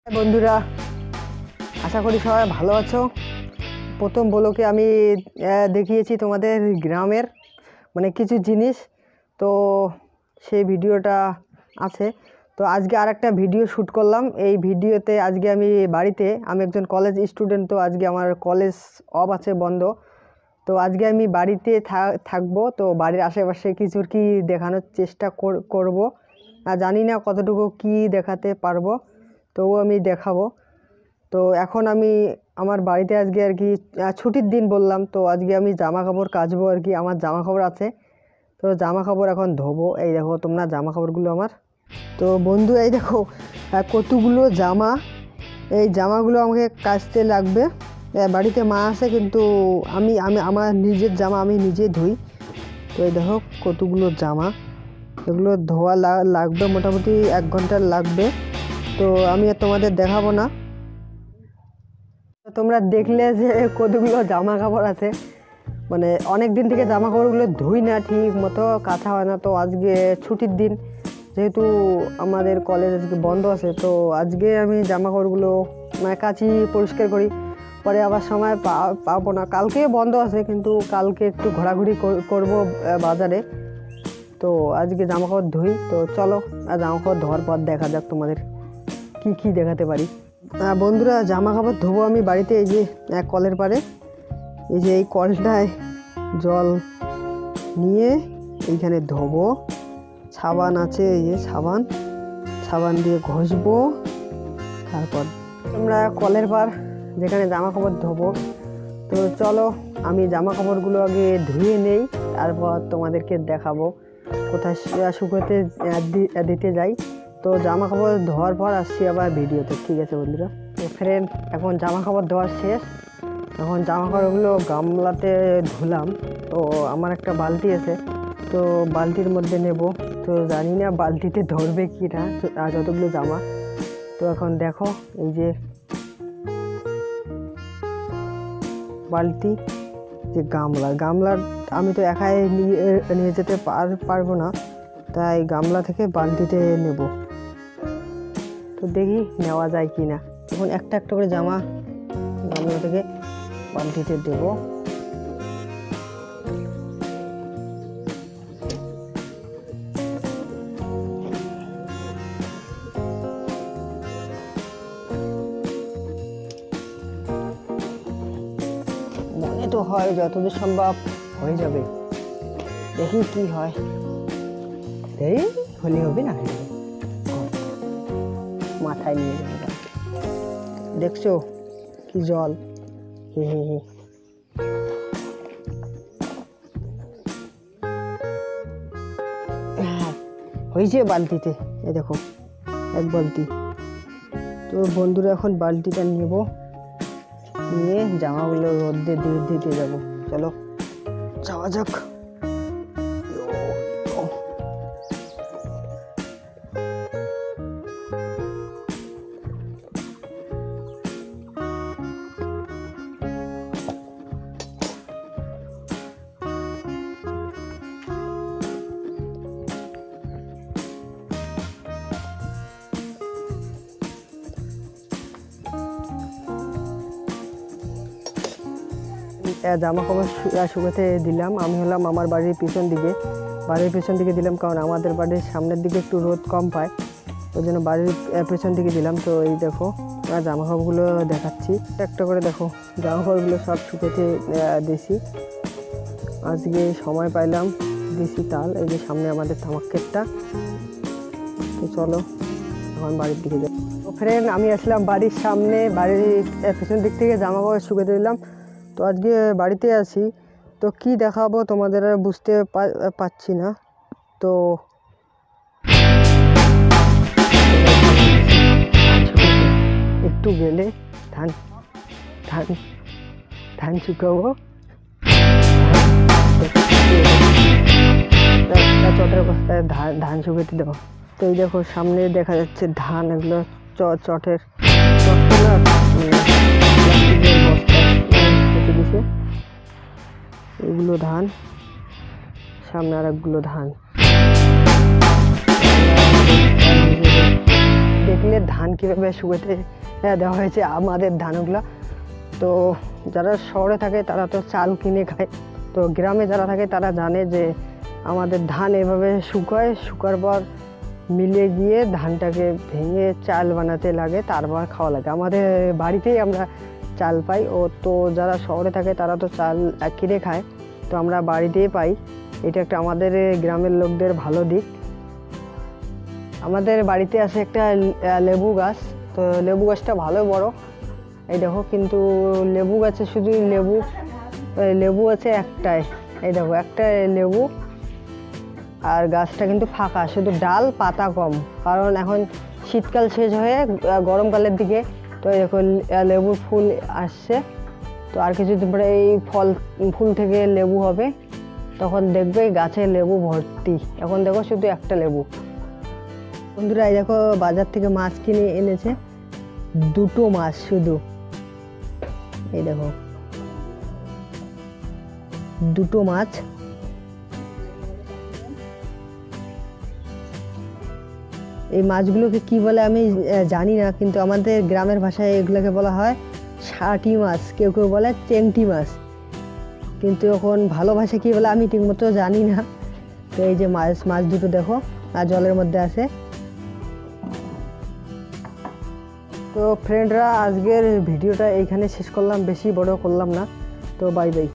বন্ধুরা, আশা করি সবাই ভালো আছো। প্রথম ব্লকে আমি দেখিয়েছি তোমাদের গ্রামের কিছু জিনিস, তো সেই ভিডিওটা আছে। তো আজকে আরেকটা ভিডিও শ্যুট করলাম। এই ভিডিওতে আজকে আমি একজন কলেজ স্টুডেন্ট, তো আজকে আমার কলেজ অফ আছে, বন্ধ। তো আজকে আমি বাড়িতে থাকবো। তো বাড়ির আশেপাশে কিছু কি দেখানোর চেষ্টা করব। জানি না কতটুকু কি দেখাতে পারবো, তবুও আমি দেখাবো। তো এখন আমি আমার বাড়িতে আজকে ছুটির দিন বললাম, তো আজকে আমি জামা কাপড় কাচবো আমার জামা কাপড় আছে, তো জামা কাপড় এখন ধোবো। এই দেখো তোমরা জামা কাপড়গুলো আমার। তো বন্ধু, এই দেখো কতগুলো জামা। এই জামাগুলো আমাকে কাচতে লাগবে। বাড়িতে মা আছে, কিন্তু আমি আমি আমার নিজের জামা আমি নিজে ধুই। তো এই দেখো কতগুলো জামা, এগুলো ধোয়া লাগবে, মোটামুটি 1 ঘন্টা লাগবে। তো আমি আর তোমাদের দেখাবো না, তোমরা দেখলে যে কতগুলো জামা কাপড় আছে। অনেক দিন থেকে জামা কাপড়গুলো ধুই না, ঠিক মতো কাচা হয় না। তো আজকে ছুটির দিন, যেহেতু আমাদের কলেজ আজকে বন্ধ আছে, তো আজকে আমি জামা কাপড়গুলো কাচি, পরিষ্কার করি। পরে আবার সময় পাবো না, কালকে বন্ধ আছে, কিন্তু কালকে একটু ঘোরাঘুরি করবো বাজারে। তো আজকে জামা কাপড় ধুই। তো চলো, জামা কাপড় ধোয়ার পর দেখা যাক তোমাদের কি দেখাতে পারি। বন্ধুরা, জামা কাপড় ধোবো আমি বাড়িতে। এই যে কলের পাড়ে, এই যে এই কলটায় জল নিয়ে এইখানে ধোবো। সাবান আছে, এই যে সাবান দিয়ে ঘষবো। তারপর আমরা কলের পাড় যেখানে জামা কাপড় ধোবো। তো চলো, আমি জামা কাপড়গুলো আগে ধুয়ে নেই, তারপর তোমাদেরকে দেখাবো কোথায় শুকোতে দিতে যাই। তো জামা কাপড় ধোয়ার পর আসছি আবার ভিডিওতে, ঠিক আছে বন্ধুরা। তো ফ্রেন্ড, এখন জামা কাপড় ধোয়া শেষ। এখন জামা কাপড়গুলো গামলাতে ধুলাম। তো আমার একটা বালতি আছে, তো বালতির মধ্যে নেব। তো জানি না বালতিতে ধরবে কি না যতগুলো জামা। তো এখন দেখো, এই যে বালতি, যে গামলার আমি তো একাই নিয়ে যেতে পারবো না, তাই গামলা থেকে বালতিতে নেব। তো দেখি নেওয়া যায় কি না। এখন একটা একটা করে জামা গামলা থেকে বালতিতে দেবো। মনে তো হয় যতদূর সম্ভব হয়ে যাবে, দেখি কি হয়। এই হলে হবে না, মাথায় নিয়ে যাবে। দেখছো কি জল, হে হে হে। হয়েছে বালতিতে, এই দেখো 1 বালতি। তো বন্ধুরা, এখন বালতিটা নেব, নিয়ে জামাগুলো রোদে দিতে যাবো। চলো যাওয়া যাক। জামা কাপড় শুকাতে দিলাম। আমি হলাম আমার বাড়ির পিছন দিকে দিলাম, কারণ আমাদের বাড়ির সামনের দিকে একটু রোদ কম পায়, ওই জন্য বাড়ির পেছন দিকে দিলাম। তো এই দেখো জামা কাপড়গুলো দেখাচ্ছি একটা করে। দেখো জামা কাপড়গুলো সব শুকাতে দিয়েছি। আজকে সময় পাইলাম, দিছি তাল। এই যে সামনে আমাদের তামাক ক্ষেতটা। তো চলো এখন বাড়ির দিকে যাই। তো ফ্রেন্ড, আমি আসলাম বাড়ির সামনে, বাড়ির পেছন দিক থেকে জামা কাপড় শুকাতে দিলাম। তো আজকে বাড়িতে আছি, তো কি দেখাবো তোমাদের আর বুঝতে পারছি না। তো একটু গেলে ধান শুকাবো, চটের বস্তায় ধান শুকাতে দেবো। তো এই দেখো সামনে দেখা যাচ্ছে ধান, এগুলো চটের দিছে, এগুলো ধান। সামনে আর একগুলো ধান। দেখলে ধান কীভাবে শুকাতে দেওয়া হয়েছে আমাদের ধানগুলো। তো যারা শহরে থাকে তারা তো চাল কিনে খায়, তো গ্রামে যারা থাকে তারা জানে যে আমাদের ধান এভাবে শুকায়, শুকার পর মিলে গিয়ে ধানটাকে ভেঙে চাল বানাতে লাগে, তারপর খাওয়া লাগে। আমাদের বাড়িতেই আমরা চাল পাই। তো যারা শহরে থাকে তারা তো চাল কিনে খায়, তো আমরা বাড়িতেই পাই। এটা একটা আমাদের গ্রামের লোকদের ভালো দিক। আমাদের বাড়িতে আছে একটা লেবু গাছ, তো লেবু গাছটা ভালো বড়। এই দেখো, কিন্তু লেবু গাছে শুধু লেবু আছে একটাই। এই দেখো, একটা লেবু, আর গাছটা কিন্তু ফাঁকা, শুধু ডাল পাতা কম, কারণ এখন শীতকাল শেষ হয়ে গরমকালের দিকে। তো এই দেখো লেবুর ফুল আসছে, তো আর কিছুদিন পরে এই ফুল থেকে লেবু হবে, তখন দেখবে গাছে লেবু ভর্তি। এখন দেখো শুধু একটা লেবু। বন্ধুরা, এই দেখো বাজার থেকে মাছ কিনে এনেছে, দুটো মাছ শুধু। এই দেখো দুটো মাছ। এই মাছগুলোকে কি বলে আমি জানি না, কিন্তু আমাদের গ্রামের ভাষায় এগুলোকে বলা হয় ষাটি মাছ, কেউ কেউ বলে চেংটি মাছ, কিন্তু এখন ভালো ভাষায় কী বলে আমি ঠিকমতো জানি না। তো এই যে মাছ দুটো দেখো, আর জলের মধ্যে আছে। তো ফ্রেন্ডরা, আজকের ভিডিওটা এইখানে শেষ করলাম, বেশি বড় করলাম না। তো বাই বাই।